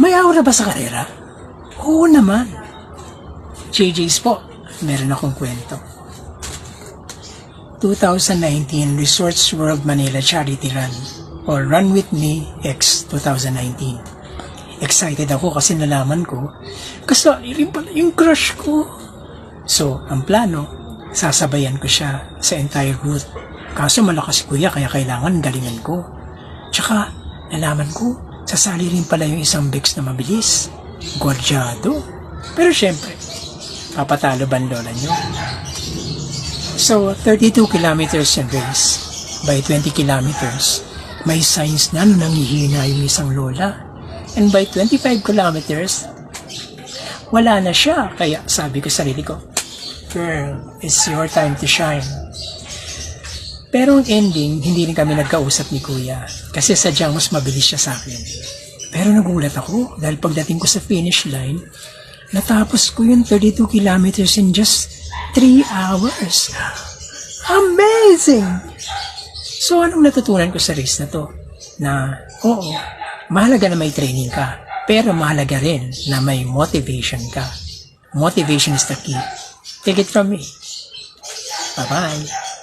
May aura ba sa karera? Oo naman. JJ's po, meron akong kwento. 2019 Resorts World Manila Charity Run or Run With Me X 2019. Excited ako kasi nalaman ko kasali rin pala yung crush ko. So, ang plano, sasabayan ko siya sa entire route. Kaso malakas si kuya kaya kailangan galingan ko. Tsaka, nalaman ko, sasali rin pala yung isang Bex na mabilis. Gordyado. Pero syempre, papatalo ba ang lola nyo? So, 32 kilometers yung race. By 20 kilometers, may signs na nanghihina yung isang lola. And by 25 kilometers, wala na siya. Kaya sabi ko sa sarili ko, girl, it's your time to shine. Pero ang ending, hindi rin kami nagkausap ni kuya. Kasi sadyang mas mabilis siya sa akin. Pero nagulat ako dahil pagdating ko sa finish line, natapos ko yung 32 kilometers in just 3 hours. Amazing! So, anong natutunan ko sa race na to? Na, oo, mahalaga na may training ka. Pero mahalaga rin na may motivation ka. Motivation is the key. Take it from me. Bye-bye.